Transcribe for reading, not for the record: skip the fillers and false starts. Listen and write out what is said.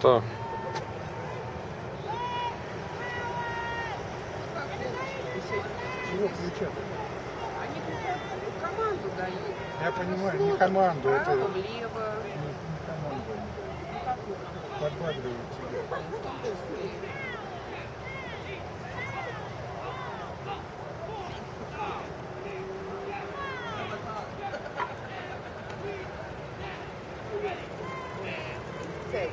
Так. Чего кричат? Они команду дают. Я понимаю, не команду, это Вправо, влево. не команду. Подбадривают тебя. Sei.